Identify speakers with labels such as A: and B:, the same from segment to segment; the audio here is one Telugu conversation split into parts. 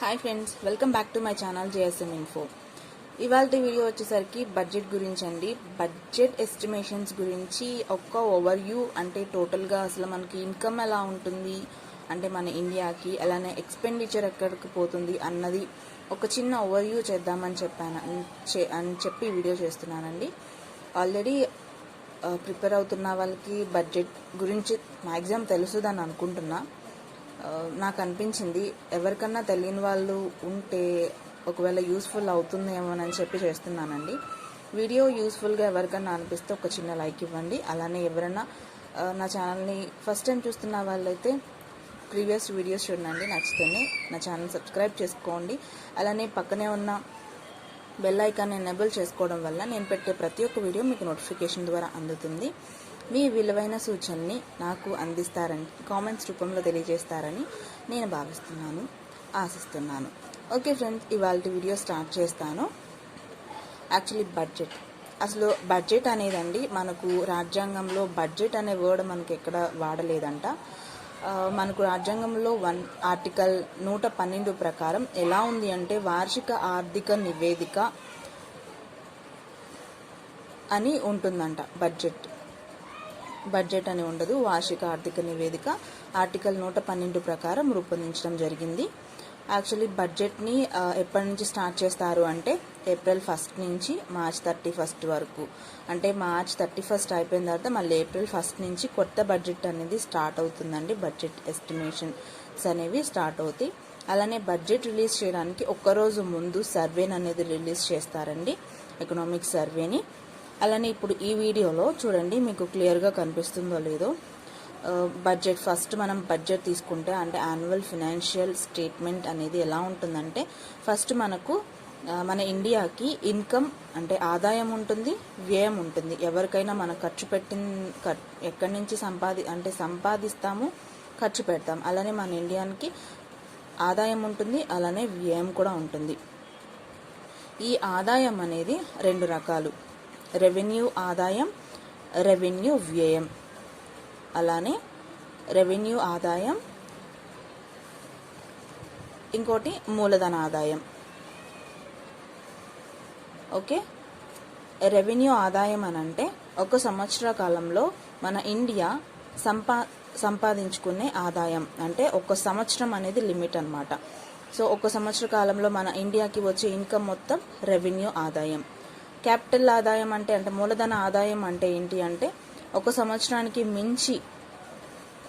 A: Hi friends, welcome back to my channel JSM info. ఇవాళ వీడియో వచ్చేసరికి బడ్జెట్ గురించి అండి. బడ్జెట్ ఎస్టిమేషన్స్ గురించి ఒక ఓవర్వ్యూ, అంటే టోటల్గా అసలు మనకి ఇన్కమ్ ఎలా ఉంటుంది, అంటే మన ఇండియాకి అలానే ఎక్స్పెండిచర్ ఎక్కడికి పోతుంది అన్నది ఒక చిన్న ఓవర్వ్యూ చేద్దామని చెప్పి వీడియో చేస్తున్నానండి. ఆల్రెడీ ప్రిపేర్ అవుతున్న వాళ్ళకి బడ్జెట్ గురించి మ్యాక్సిమం తెలుసుదని అనుకుంటున్నా. నాకు అనిపించింది ఎవరికన్నా తెలియని వాళ్ళు ఉంటే ఒకవేళ యూస్ఫుల్ అవుతుందేమోనని చెప్పి చేస్తున్నానండి. వీడియో యూస్ఫుల్గా ఎవరికన్నా అనిపిస్తే ఒక చిన్న లైక్ ఇవ్వండి. అలానే ఎవరైనా నా ఛానల్ని ఫస్ట్ టైం చూస్తున్న వాళ్ళైతే ప్రీవియస్ వీడియోస్ చూడండి, నచ్చితేనే నా ఛానల్ సబ్స్క్రైబ్ చేసుకోండి. అలానే పక్కనే ఉన్న బెల్ ఐకాన్ ఎనేబుల్ చేసుకోవడం వల్ల నేను పెట్టే ప్రతి ఒక్క వీడియో మీకు నోటిఫికేషన్ ద్వారా అందుతుంది. మీ విలువైన సూచనని నాకు అందిస్తారని, కామెంట్స్ రూపంలో తెలియజేస్తారని నేను భావిస్తున్నాను, ఆశిస్తున్నాను. ఓకే ఫ్రెండ్స్, ఇవాళ వీడియో స్టార్ట్ చేస్తాను. యాక్చువల్లీ అసలు బడ్జెట్ అనేదండి, మనకు రాజ్యాంగంలో బడ్జెట్ అనే వర్డ్ మనకి ఎక్కడ వాడలేదంట. మనకు రాజ్యాంగంలో ఆర్టికల్ 112 ప్రకారం ఎలా ఉంది అంటే వార్షిక ఆర్థిక నివేదిక అని ఉంటుందంట. బడ్జెట్ అని ఉండదు, వార్షిక ఆర్థిక నివేదిక ఆర్టికల్ 112 ప్రకారం రూపొందించడం జరిగింది. యాక్చువల్లీ బడ్జెట్ని ఎప్పటి నుంచి స్టార్ట్ చేస్తారు అంటే ఏప్రిల్ 1 నుంచి మార్చ్ 31 వరకు. అంటే మార్చ్ 31 అయిపోయిన తర్వాత మళ్ళీ ఏప్రిల్ 1 నుంచి కొత్త బడ్జెట్ అనేది స్టార్ట్ అవుతుందండి. బడ్జెట్ ఎస్టిమేషన్స్ అనేవి స్టార్ట్ అవుతాయి. అలానే బడ్జెట్ రిలీజ్ చేయడానికి ఒక్కరోజు ముందు సర్వేని అనేది రిలీజ్ చేస్తారండి, ఎకనామిక్ సర్వేని. అలానే ఇప్పుడు ఈ వీడియోలో చూడండి, మీకు క్లియర్గా కనిపిస్తుందో లేదో. ఫస్ట్ మనం బడ్జెట్ తీసుకుంటే అంటే యాన్యువల్ ఫినాన్షియల్ స్టేట్మెంట్ అనేది ఎలా ఉంటుందంటే, ఫస్ట్ మనకు మన ఇండియాకి ఇన్కమ్ అంటే ఆదాయం ఉంటుంది, వ్యయం ఉంటుంది. ఎవరికైనా మనం ఖర్చు ఎక్కడి నుంచి సంపాదిస్తాము, ఖర్చు పెడతాం. అలానే మన ఇండియాకి ఆదాయం ఉంటుంది, అలానే వ్యయం కూడా ఉంటుంది. ఈ ఆదాయం అనేది 2 రకాలు: రెవెన్యూ ఆదాయం, రెవెన్యూ వ్యయం. అలానే రెవెన్యూ ఆదాయం, ఇంకోటి మూలధన ఆదాయం. ఓకే, రెవెన్యూ ఆదాయం అని అంటే ఒక సంవత్సర కాలంలో మన ఇండియా సంపాదించుకునే ఆదాయం. అంటే ఒక సంవత్సరం అనేది లిమిట్ అన్నమాట. సో ఒక సంవత్సర కాలంలో మన ఇండియాకి వచ్చే ఇన్కమ్ మొత్తం రెవెన్యూ ఆదాయం. క్యాపిటల్ ఆదాయం అంటే మూలధన ఆదాయం అంటే ఏంటి అంటే ఒక సంవత్సరానికి మించి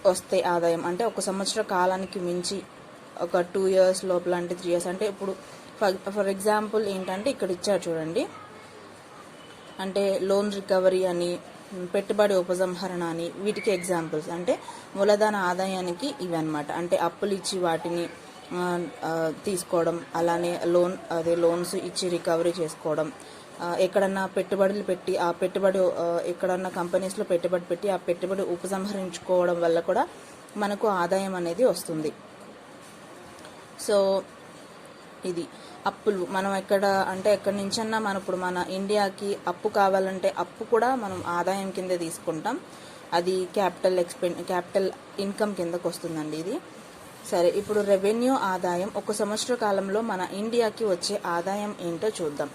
A: వస్తే ఆదాయం. అంటే ఒక సంవత్సర కాలానికి మించి ఒక 2 years లోపల, అంటే 3 years. అంటే ఇప్పుడు ఫర్ ఎగ్జాంపుల్ ఏంటంటే ఇక్కడ ఇచ్చారు చూడండి, అంటే లోన్ రికవరీ అని, పెట్టుబడి ఉపసంహరణ అని, వీటికి ఎగ్జాంపుల్స్. అంటే మూలధన ఆదాయానికి ఇవి అన్నమాట. అంటే అప్పులు ఇచ్చి వాటిని తీసుకోవడం, అలానే లోన్స్ ఇచ్చి రికవరీ చేసుకోవడం, ఎక్కడన్నా పెట్టుబడులు పెట్టి ఆ పెట్టుబడి ఎక్కడన్నా కంపెనీస్లో పెట్టుబడి పెట్టి ఆ పెట్టుబడి ఉపసంహరించుకోవడం వల్ల కూడా మనకు ఆదాయం అనేది వస్తుంది. సో ఇది అప్పులు మనం ఎక్కడి నుంచన్నా ఇప్పుడు మన ఇండియాకి అప్పు కావాలంటే అప్పు కూడా మనం ఆదాయం కింద తీసుకుంటాం. అది క్యాపిటల్ ఇన్కమ్ కిందకు వస్తుందండి ఇది. సరే, ఇప్పుడు రెవెన్యూ ఆదాయం ఒక సంవత్సర కాలంలో మన ఇండియాకి వచ్చే ఆదాయం ఏంటో చూద్దాం.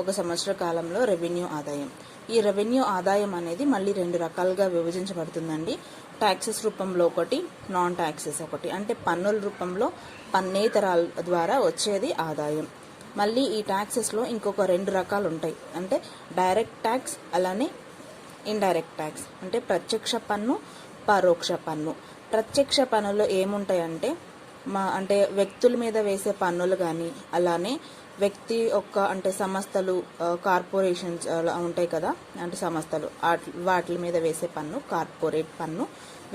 A: ఒక సంవత్సర కాలంలో రెవెన్యూ ఆదాయం. ఈ రెవెన్యూ ఆదాయం అనేది మళ్ళీ 2 రకాలుగా విభజించబడుతుందండి. ట్యాక్సెస్ రూపంలో ఒకటి, నాన్ ట్యాక్సెస్ ఒకటి. అంటే పన్నుల రూపంలో పన్నేతరాల ద్వారా వచ్చేది ఆదాయం. మళ్ళీ ఈ ట్యాక్సెస్లో ఇంకొక 2 రకాలు ఉంటాయి. అంటే డైరెక్ట్ ట్యాక్స్, అలానే ఇండైరెక్ట్ ట్యాక్స్. అంటే ప్రత్యక్ష పన్ను, పరోక్ష పన్ను. ప్రత్యక్ష పన్నులో ఏముంటాయంటే అంటే వ్యక్తుల మీద వేసే పన్నులు కానీ, అలానే వ్యక్తి సంస్థలు, కార్పొరేషన్స్ అలా ఉంటాయి కదా, అంటే సంస్థలు, వాటి మీద వేసే పన్ను కార్పొరేట్ పన్ను,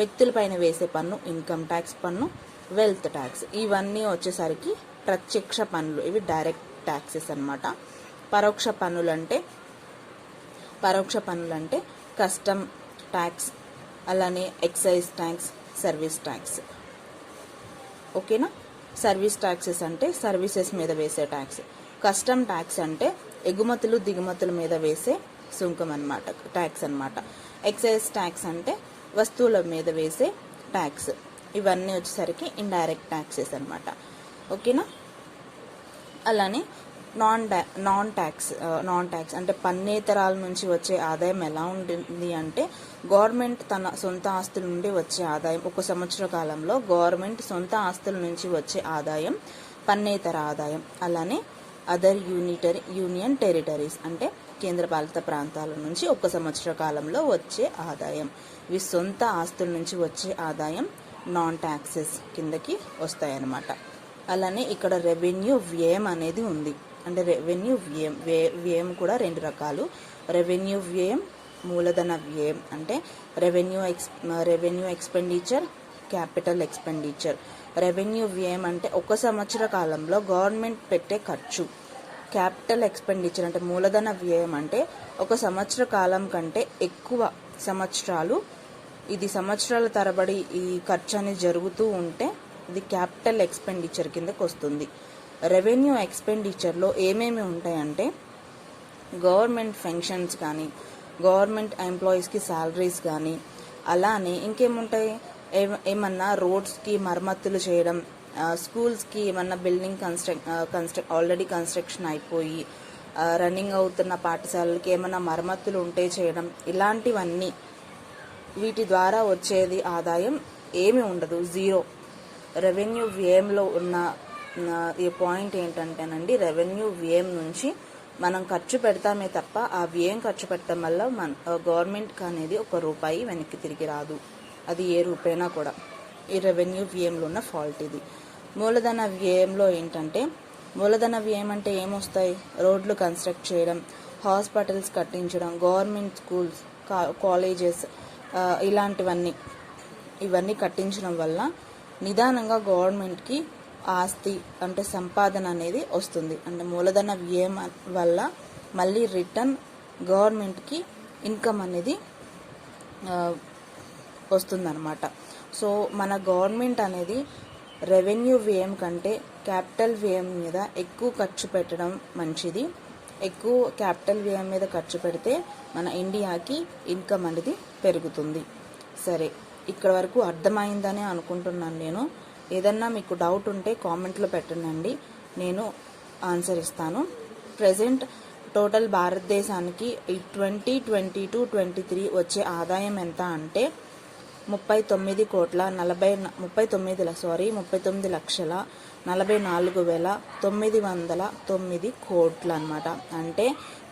A: వ్యక్తులపైన వేసే పన్ను ఇన్కమ్ ట్యాక్స్ పన్ను, వెల్త్ ట్యాక్స్. ఇవన్నీ వచ్చేసరికి ప్రత్యక్ష పన్నులు, ఇవి డైరెక్ట్ ట్యాక్సెస్ అన్నమాట. పరోక్ష పన్నులు అంటే కస్టమ్ ట్యాక్స్, అలానే ఎక్సైజ్ ట్యాక్స్, సర్వీస్ ట్యాక్స్. ఓకేనా. సర్వీస్ ట్యాక్సెస్ అంటే సర్వీసెస్ మీద వేసే ట్యాక్స్. కస్టమ్ ట్యాక్స్ అంటే ఎగుమతులు దిగుమతుల మీద వేసే సుంకం అన్నమాట, ట్యాక్స్ అన్నమాట. ఎక్సైజ్ ట్యాక్స్ అంటే వస్తువుల మీద వేసే ట్యాక్స్. ఇవన్నీ వచ్చేసరికి ఇండైరెక్ట్ ట్యాక్సెస్ అన్నమాట. ఓకేనా. అలానే నాన్ ట్యాక్స్ అంటే పన్నేతరాల నుంచి వచ్చే ఆదాయం ఎలా ఉంటుంది అంటే గవర్నమెంట్ తన సొంత ఆస్తుల నుండి వచ్చే ఆదాయం, ఒక సంవత్సర కాలంలో గవర్నమెంట్ సొంత ఆస్తుల నుంచి వచ్చే ఆదాయం పన్నేతర ఆదాయం. అలానే అదర్ యూనియన్ టెరిటరీస్ అంటే కేంద్రపాలిత ప్రాంతాల నుంచి ఒక సంవత్సర కాలంలో వచ్చే ఆదాయం, ఇవి సొంత ఆస్తుల నుంచి వచ్చే ఆదాయం నాన్ ట్యాక్సెస్ కిందకి వస్తాయన్నమాట. అలానే ఇక్కడ రెవెన్యూ వ్యయం అనేది ఉంది. అంటే రెవెన్యూ వ్యయం కూడా రెండు రకాలు. రెవెన్యూ వ్యయం, మూలధన వ్యయం. అంటే revenue expenditure, capital expenditure. Revenue వ్యయం అంటే ఒక సంవత్సర కాలంలో గవర్నమెంట్ పెట్టే ఖర్చు. క్యాపిటల్ ఎక్స్పెండిచర్ అంటే మూలధన వ్యయం అంటే ఒక సంవత్సర కాలం కంటే ఎక్కువ సంవత్సరాలు, ఇది సంవత్సరాల తరబడి ఈ ఖర్చు అనేది జరుగుతూ ఉంటే ఇది క్యాపిటల్ ఎక్స్పెండిచర్ కిందకి వస్తుంది. రెవెన్యూ ఎక్స్పెండిచర్లో ఏమేమి ఉంటాయంటే గవర్నమెంట్ ఫంక్షన్స్ కానీ, గవర్నమెంట్ ఎంప్లాయీస్కి శాలరీస్ కానీ, అలానే ఇంకేముంటాయి, ఏమన్నా రోడ్స్కి మరమ్మతులు చేయడం, స్కూల్స్కి ఏమన్నా బిల్డింగ్ ఆల్రెడీ కన్స్ట్రక్షన్ అయిపోయి రన్నింగ్ అవుతున్న పాఠశాలలకి ఏమన్నా మరమ్మతులు ఉంటే చేయడం, ఇలాంటివన్నీ. వీటి ద్వారా వచ్చేది ఆదాయం ఏమి ఉండదు, జీరో. రెవెన్యూ వ్యయంలో ఉన్న ఈ పాయింట్ ఏంటంటేనండి, రెవెన్యూ వ్యయం నుంచి మనం ఖర్చు పెడతామే తప్ప ఆ వ్యయం ఖర్చు పెట్టడం వల్ల గవర్నమెంట్కి అనేది ఒక రూపాయి వెనక్కి తిరిగి రాదు, అది ఏ రూపాయినా కూడా. ఈ రెవెన్యూ వ్యయంలో ఉన్న ఫాల్ట్ ఇది. మూలధన వ్యయంలో ఏంటంటే, మూలధన వ్యయం అంటే ఏమొస్తాయి, రోడ్లు కన్స్ట్రక్ట్ చేయడం, హాస్పిటల్స్ కట్టించడం, గవర్నమెంట్ స్కూల్స్, కాలేజెస్, ఇవన్నీ కట్టించడం వల్ల నిదానంగా గవర్నమెంట్కి ఆస్తి అంటే సంపాదన అనేది వస్తుంది. అంటే మూలధన వ్యయం వల్ల మళ్ళీ రిటర్న్ గవర్నమెంట్కి ఇన్కమ్ అనేది వస్తుందన్నమాట. సో మన గవర్నమెంట్ అనేది రెవెన్యూ వ్యయం కంటే క్యాపిటల్ వ్యయం మీద ఎక్కువ ఖర్చు పెట్టడం మంచిది. ఎక్కువ క్యాపిటల్ వ్యయం మీద ఖర్చు పెడితే మన ఇండియాకి ఇన్కమ్ అనేది పెరుగుతుంది. సరే, ఇక్కడ వరకు అర్థమైందని అనుకుంటున్నాను నేను. ఏదన్నా మీకు డౌట్ ఉంటే కామెంట్లో పెట్టండి, నేను ఆన్సర్ ఇస్తాను. ప్రజెంట్ టోటల్ భారతదేశానికి ఈ 2022-23 వచ్చే ఆదాయం ఎంత అంటే 39,44,909 కోట్లు అనమాట. అంటే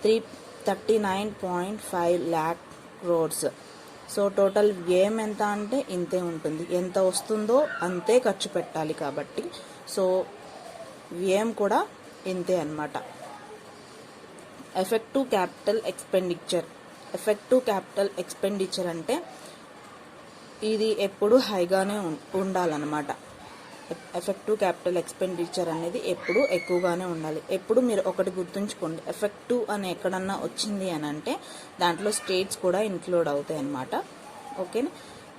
A: 39.5 lakh crores. సో టోటల్ వ్యయం ఎంత అంటే ఇంతే ఉంటుంది, ఎంత వస్తుందో అంతే ఖర్చు పెట్టాలి కాబట్టి సో వ్యయం కూడా ఇంతే అన్నమాట. ఎఫెక్టివ్ క్యాపిటల్ ఎక్స్పెండిచర్ అంటే ఇది ఎప్పుడు హైగానే ఉండాలన్నమాట. ఎఫెక్టివ్ క్యాపిటల్ ఎక్స్పెండిచర్ అనేది ఎప్పుడు ఎక్కువగానే ఉండాలి. ఎప్పుడు మీరు ఒకటి గుర్తుంచుకోండి, ఎఫెక్టివ్ అని ఎక్కడన్నా వచ్చింది అని అంటే దాంట్లో స్టేట్స్ కూడా ఇంక్లూడ్ అవుతాయి అన్నమాట. ఓకేనా.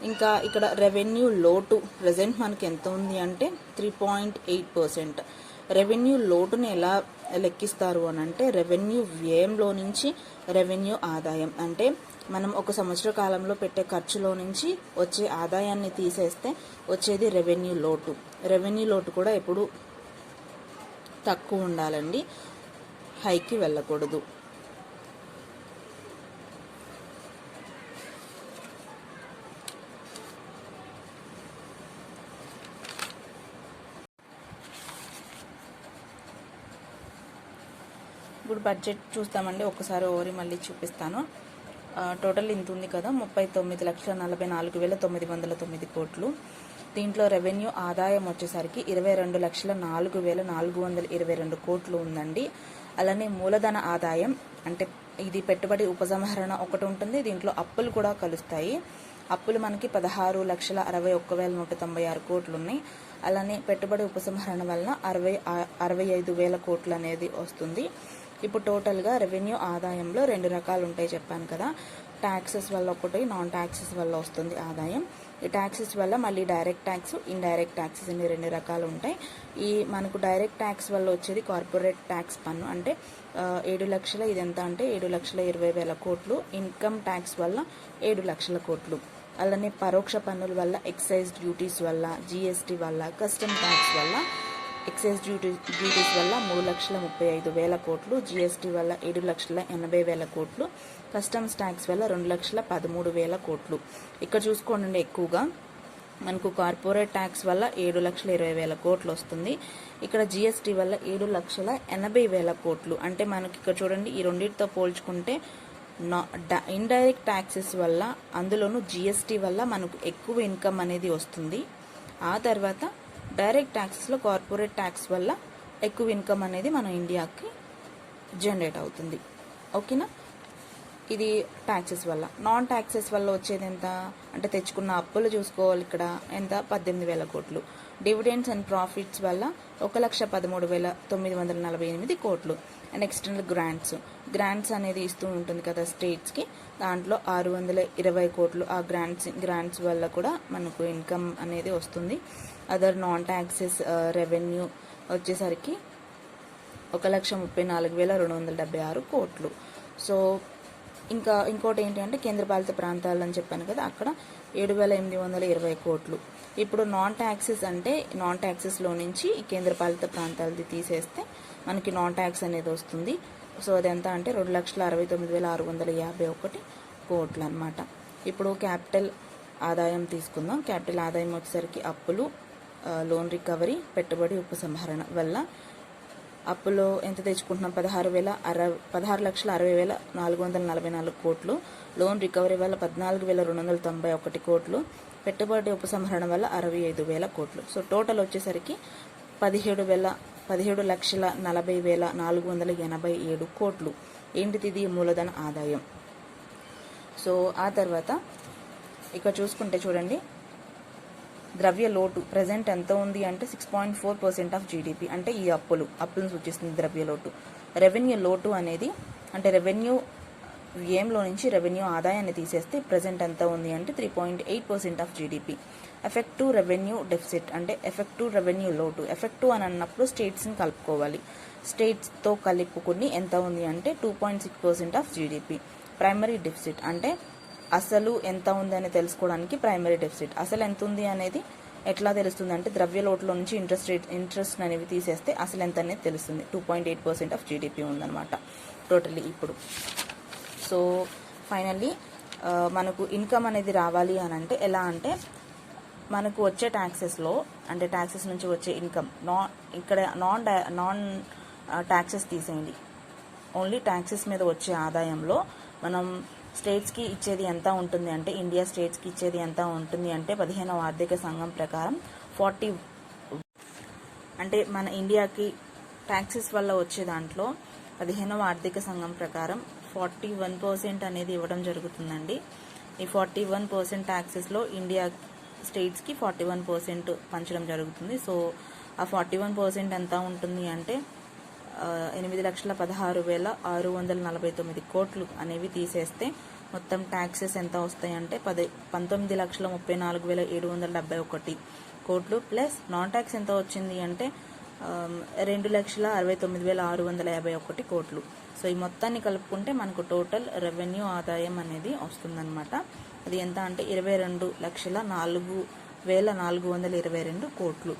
A: ఇంకా ఇక్కడ రెవెన్యూ లోటు ప్రజెంట్ మనకి ఎంత ఉంది అంటే 3.8%. రెవెన్యూ లోటుని ఎలా లెక్కిస్తారు అని అంటే రెవెన్యూ వ్యయంలో నుంచి రెవెన్యూ ఆదాయం, అంటే మనం ఒక సంవత్సర కాలంలో పెట్టే ఖర్చులో నుంచి వచ్చే ఆదాయాన్ని తీసేస్తే వచ్చేది రెవెన్యూ లోటు. రెవెన్యూ లోటు కూడా ఎప్పుడు తక్కువ ఉండాలండి, హైకి వెళ్ళకూడదు. ఇప్పుడు బడ్జెట్ చూస్తామండి, ఒకసారి ఓవరి మళ్ళీ చూపిస్తాను. టోటల్ ఇంత ఉంది కదా, 39,44,909 కోట్లు. దీంట్లో రెవెన్యూ ఆదాయం వచ్చేసరికి 22,04,422 కోట్లు ఉందండి. అలానే మూలధన ఆదాయం అంటే ఇది పెట్టుబడి ఉపసంహరణ ఒకటి ఉంటుంది, దీంట్లో అప్పులు కూడా కలుస్తాయి. అప్పులు మనకి 16,61,196 కోట్లు ఉన్నాయి. అలానే పెట్టుబడి ఉపసంహరణ వలన 65,000 కోట్లు అనేది వస్తుంది. ఇప్పుడు టోటల్గా రెవెన్యూ ఆదాయంలో రెండు రకాలు ఉంటాయి చెప్పాను కదా, ట్యాక్సెస్ వల్ల ఒకటి, నాన్ ట్యాక్సెస్ వల్ల వస్తుంది ఆదాయం. ఈ ట్యాక్సెస్ వల్ల మళ్ళీ డైరెక్ట్ ట్యాక్స్, ఇండైరెక్ట్ ట్యాక్సెస్ అని రెండు రకాలు ఉంటాయి. ఈ మనకు డైరెక్ట్ ట్యాక్స్ వల్ల వచ్చేది కార్పొరేట్ ట్యాక్స్ పన్ను, అంటే 7 లక్షల, ఇది ఎంత అంటే 7,20,000 కోట్లు. ఇన్కమ్ ట్యాక్స్ వల్ల 7 లక్షల కోట్లు. అలానే పరోక్ష పన్నుల వల్ల, ఎక్సైజ్ డ్యూటీస్ వల్ల, జిఎస్టీ వల్ల, కస్టమ్ ట్యాక్స్ వల్ల ఎక్సైజ్ డ్యూటీస్ వల్ల 3,35,000 కోట్లు, జిఎస్టీ వల్ల 7,80,000 కోట్లు, కస్టమ్స్ ట్యాక్స్ వల్ల 2,13,000 కోట్లు. ఇక్కడ చూసుకోండి, ఎక్కువగా మనకు కార్పొరేట్ ట్యాక్స్ వల్ల 7,20,000 కోట్లు వస్తుంది. ఇక్కడ జిఎస్టీ వల్ల 7,80,000 కోట్లు. అంటే మనకి ఇక్కడ చూడండి, ఈ రెండింటితో పోల్చుకుంటే ఇండైరెక్ట్ ట్యాక్సెస్ వల్ల, అందులోనూ జిఎస్టీ వల్ల మనకు ఎక్కువ ఇన్కమ్ అనేది వస్తుంది. ఆ తర్వాత డైరెక్ట్ ట్యాక్సెస్లో కార్పొరేట్ ట్యాక్స్ వల్ల ఎక్కువ ఇన్కమ్ అనేది మన ఇండియాకి జనరేట్ అవుతుంది. ఓకేనా? ఇది ట్యాక్సెస్ వల్ల. నాన్ ట్యాక్సెస్ వల్ల వచ్చేది ఎంత అంటే, తెచ్చుకున్న అప్పులు చూసుకోవాలి. ఇక్కడ ఎంత? 18,000 కోట్లు. డివిడెండ్స్ అండ్ ప్రాఫిట్స్ వల్ల 1,13,948 కోట్లు. అండ్ ఎక్స్టర్నల్ గ్రాంట్స్ అనేది ఇస్తూ ఉంటుంది కదా స్టేట్స్కి, దాంట్లో 620 కోట్లు. ఆ గ్రాంట్స్ వల్ల కూడా మనకు ఇన్కమ్ అనేది వస్తుంది. అదర్ నాన్ ట్యాక్సెస్ రెవెన్యూ వచ్చేసరికి 1,34,276 కోట్లు. సో ఇంకోటి ఏంటి అంటే, కేంద్రపాలిత ప్రాంతాలు అని చెప్పాను కదా, అక్కడ 7,820 కోట్లు. ఇప్పుడు నాన్ ట్యాక్సెస్ అంటే, నాన్ ట్యాక్సెస్లో నుంచి ఈ కేంద్రపాలిత ప్రాంతాలది తీసేస్తే మనకి నాన్ ట్యాక్స్ అనేది వస్తుంది. సో అదెంత అంటే 2,69,651 కోట్లు అనమాట. ఇప్పుడు క్యాపిటల్ ఆదాయం తీసుకుందాం. క్యాపిటల్ ఆదాయం వచ్చేసరికి అప్పులు, లోన్ రికవరీ, పెట్టుబడి ఉపసంహరణ వల్ల అప్పులో ఎంత తెచ్చుకుంటున్నాం? 16,60,444 కోట్లు. లోన్ రికవరీ వల్ల 14,291 కోట్లు. పెట్టుబడి ఉపసంహరణ వల్ల 65,000 కోట్లు. సో టోటల్ వచ్చేసరికి 17,40,40,487 కోట్లు. ఏంటిది? ఇది మూలధన ఆదాయం. సో ఆ తర్వాత ఇక్కడ చూసుకుంటే చూడండి, ద్రవ్య లోటు ప్రజెంట్ ఎంత ఉంది అంటే 6.4% ఆఫ్ జీడిపి. అంటే ఈ అప్పులను సూచిస్తుంది ద్రవ్య లోటు. రెవెన్యూ లోటు అనేది అంటే రెవెన్యూ వ్యయంలో నుంచి రెవెన్యూ ఆదాయాన్ని తీసేస్తే ప్రజెంట్ ఎంత ఉంది అంటే 3.8% of GDP. Effective revenue deficit అంటే ఎఫెక్టివ్ రెవెన్యూ లోటు. ఎఫెక్టివ్ అని అన్నప్పుడు స్టేట్స్ని కలుపుకోవాలి. స్టేట్స్తో కలుపుకుని ఎంత ఉంది అంటే 2.6% ఆఫ్ జీడిపి. ప్రైమరీ డెఫిసిట్ అంటే అసలు ఎంత ఉంది అని తెలుసుకోవడానికి ప్రైమరీ డెఫిసిట్. అసలు ఎంత ఉంది అనేది ఎట్లా తెలుస్తుంది అంటే, ద్రవ్య లోటులో నుంచి ఇంట్రెస్ట్ అనేవి తీసేస్తే అసలు ఎంత అనేది తెలుస్తుంది. 2.8% ఆఫ్ జీడిపి ఉందన్నమాట టోటల్లీ ఇప్పుడు. సో ఫైనల్లీ మనకు ఇన్కమ్ అనేది రావాలి అని అంటే ఎలా అంటే, మనకు వచ్చే ట్యాక్సెస్లో అంటే ట్యాక్సెస్ నుంచి వచ్చే ఇన్కమ్ ఇక్కడ నాన్ ట్యాక్సెస్ తీసేయండి, ఓన్లీ ట్యాక్సెస్ మీద వచ్చే ఆదాయంలో మనం స్టేట్స్కి ఇచ్చేది ఎంత ఉంటుంది అంటే, ఇండియా స్టేట్స్కి ఇచ్చేది ఎంత ఉంటుంది అంటే 15వ ఆర్థిక సంఘం ప్రకారం 40 అంటే మన ఇండియాకి ట్యాక్సెస్ వల్ల వచ్చే దాంట్లో 15వ ఆర్థిక సంఘం ప్రకారం 41% అనేది ఇవ్వడం జరుగుతుందండి. ఈ 41% ట్యాక్సెస్లో ఇండియా స్టేట్స్కి 41% పంచడం జరుగుతుంది. సో ఆ 41% ఎంత ఉంటుంది అంటే 8,16,649 కోట్లు అనేవి తీసేస్తే మొత్తం ట్యాక్సెస్ ఎంత వస్తాయంటే 19,34,771 కోట్లు. ప్లస్ నాన్ ట్యాక్స్ ఎంత వచ్చింది అంటే 2,69,651 కోట్లు. సో ఈ మొత్తాన్ని కలుపుకుంటే మనకు టోటల్ రెవెన్యూ ఆదాయం అనేది వస్తుందన్నమాట. అది ఎంత అంటే 22,04,422 కోట్లు.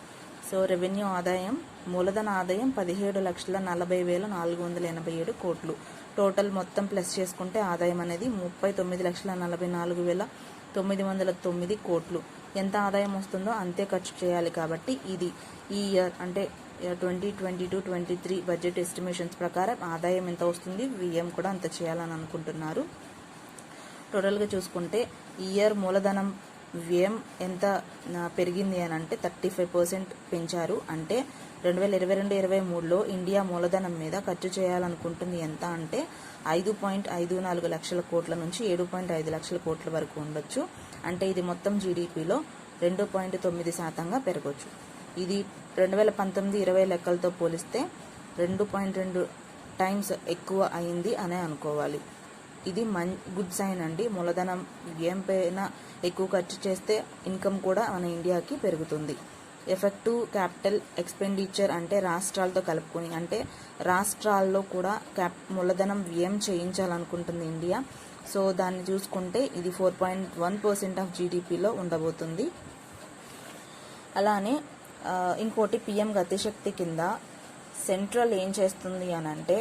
A: సో రెవెన్యూ ఆదాయం, మూలధన ఆదాయం 17,40,487 కోట్లు. టోటల్ మొత్తం ప్లస్ చేసుకుంటే ఆదాయం అనేది 39,44,909 కోట్లు. ఎంత ఆదాయం వస్తుందో అంతే ఖర్చు చేయాలి. కాబట్టి ఇది ఈ ఇయర్ అంటే 2022-23 బడ్జెట్ ఎస్టిమేషన్స్ ప్రకారం ఆదాయం ఎంత వస్తుంది, వ్యయం కూడా అంత చేయాలని అనుకుంటున్నారు. టోటల్గా చూసుకుంటే ఈ ఇయర్ మూలధనం వ్యయం ఎంత పెరిగింది అని అంటే 35% పెంచారు. అంటే 2022-23లో ఇండియా మూలధనం మీద ఖర్చు చేయాలనుకుంటుంది ఎంత అంటే 5.54 లక్షల కోట్ల నుంచి 7.5 లక్షల కోట్ల వరకు ఉండొచ్చు. అంటే ఇది మొత్తం జీడిపిలో 2.9% పెరగవచ్చు. ఇది 2019-20 లెక్కలతో పోలిస్తే 2.2 టైమ్స్ ఎక్కువ అయింది అనే అనుకోవాలి. ఇది గుడ్ సైన్ అండి. మూలధనం వ్యయం పైన ఎక్కువ ఖర్చు చేస్తే ఇన్కమ్ కూడా మన ఇండియాకి పెరుగుతుంది. ఎఫెక్టివ్ క్యాపిటల్ ఎక్స్పెండిచర్ అంటే రాష్ట్రాలతో కలుపుకొని, అంటే రాష్ట్రాల్లో కూడా మూలధనం వ్యయం చేయించాలనుకుంటుంది ఇండియా. సో దాన్ని చూసుకుంటే ఇది 4.1% ఆఫ్ జీడిపిలో ఉండబోతుంది. అలానే ఇంకోటి పిఎం గతిశక్తి కింద సెంట్రల్ ఏం చేస్తుంది అని అంటే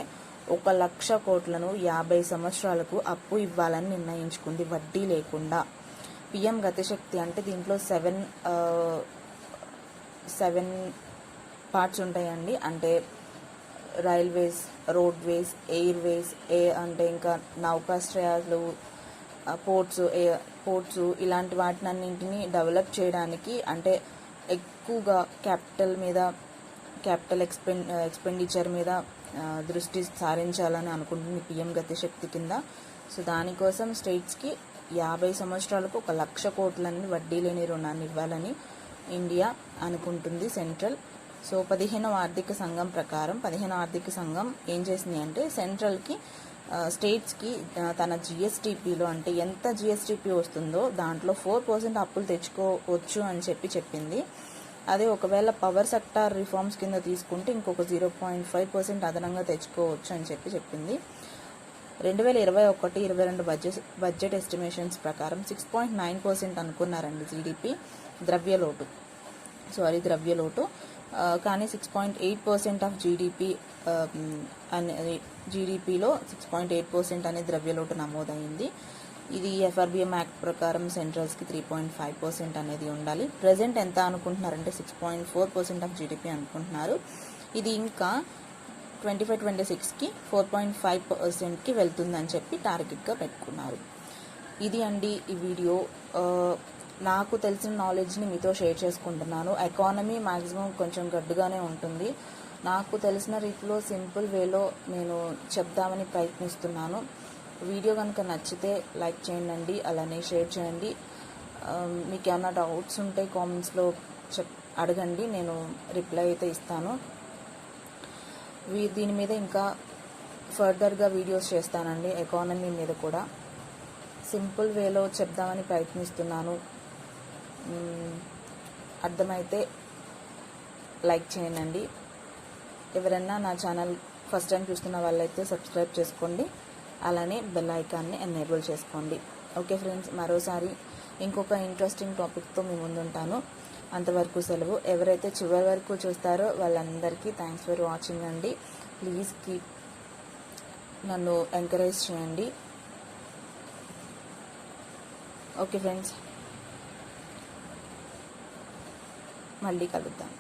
A: 1,00,000 కోట్లను 50 సంవత్సరాలకు అప్పు ఇవ్వాలని నిర్ణయించుకుంది వడ్డీ లేకుండా. పిఎం గతిశక్తి అంటే దీంట్లో సెవెన్ పార్ట్స్ ఉంటాయండి. అంటే రైల్వేస్, రోడ్వేస్, ఎయిర్వేస్, అంటే ఇంకా నౌకాశ్రయాలు, పోర్ట్స్ ఇలాంటి వాటినన్నింటినీ డెవలప్ చేయడానికి, అంటే ఎక్కువగా క్యాపిటల్ ఎక్స్పెండిచర్ మీద దృష్టి సారించాలని అనుకుంటుంది పిఎం గతిశక్తి కింద. సో దానికోసం స్టేట్స్కి 50 సంవత్సరాలకు 1,00,000 కోట్లని వడ్డీ లేని రుణాన్ని ఇవ్వాలని ఇండియా అనుకుంటుంది సెంట్రల్. సో 15వ ఆర్థిక సంఘం ప్రకారం 15వ ఆర్థిక సంఘం ఏం చేసింది అంటే సెంట్రల్కి స్టేట్స్కి తన జిఎస్టిపిలో, అంటే ఎంత జిఎస్టిపి వస్తుందో దాంట్లో 4% అప్పులు తెచ్చుకోవచ్చు అని చెప్పింది. అదే ఒకవేళ పవర్ సెక్టార్ రిఫార్మ్స్ కింద తీసుకుంటే ఇంకొక 0.5% అదనంగా తెచ్చుకోవచ్చు అని చెప్పింది. 2021-22 బడ్జెట్ ఎస్టిమేషన్స్ ప్రకారం 6.9% అనుకున్నారండి జీడిపి ద్రవ్యలోటు. కానీ 6.8% ఆఫ్ జీడిపిలో 6.8% అనే ద్రవ్యలోటు నమోదైంది. ఇది ఎఫ్ఆర్బిఎం యాక్ట్ ప్రకారం సెంట్రల్స్కి 3.5% అనేది ఉండాలి. ప్రజెంట్ ఎంత అనుకుంటున్నారంటే 6.4% ఆఫ్ జీడిపి అనుకుంటున్నారు. ఇది ఇంకా 25-26కి 4.5%కి వెళ్తుందని చెప్పి టార్గెట్గా పెట్టుకున్నారు. ఇది అండి ఈ వీడియో. నాకు తెలిసిన నాలెడ్జ్ని మీతో షేర్ చేసుకుంటున్నాను. ఎకానమీ మ్యాక్సిమం కొంచెం గడ్డుగానే ఉంటుంది. నాకు తెలిసిన రీతిలో సింపుల్ వేలో నేను చెప్దామని ప్రయత్నిస్తున్నాను. వీడియో కనుక నచ్చితే లైక్ చేయండి, అలానే షేర్ చేయండి. మీకు ఏమైనా డౌట్స్ ఉంటే కామెంట్స్లో అడగండి, నేను రిప్లై అయితే ఇస్తాను. దీని మీద ఇంకా ఫర్దర్గా వీడియోస్ చేస్తానండి. ఎకానమీ మీద కూడా సింపుల్ వేలో చెప్దామని ప్రయత్నిస్తున్నాను. అర్థమైతే లైక్ చేయండి. ఎవరైనా నా ఛానల్ ఫస్ట్ టైం చూస్తున్న వాళ్ళైతే సబ్స్క్రైబ్ చేసుకోండి, అలానే బెల్ ఐకాన్ని ఎనేబుల్ చేసుకోండి. ఓకే ఫ్రెండ్స్, మరోసారి ఇంకొక ఇంట్రెస్టింగ్ టాపిక్తో మీ ముందుంటాను. అంతవరకు సెలవు. ఎవరైతే చివరి వరకు చూస్తారో వాళ్ళందరికీ థ్యాంక్స్ ఫర్ వాచింగ్ అండి. ప్లీజ్ నన్ను ఎంకరేజ్ చేయండి. ఓకే ఫ్రెండ్స్, మళ్ళీ కలుద్దాం.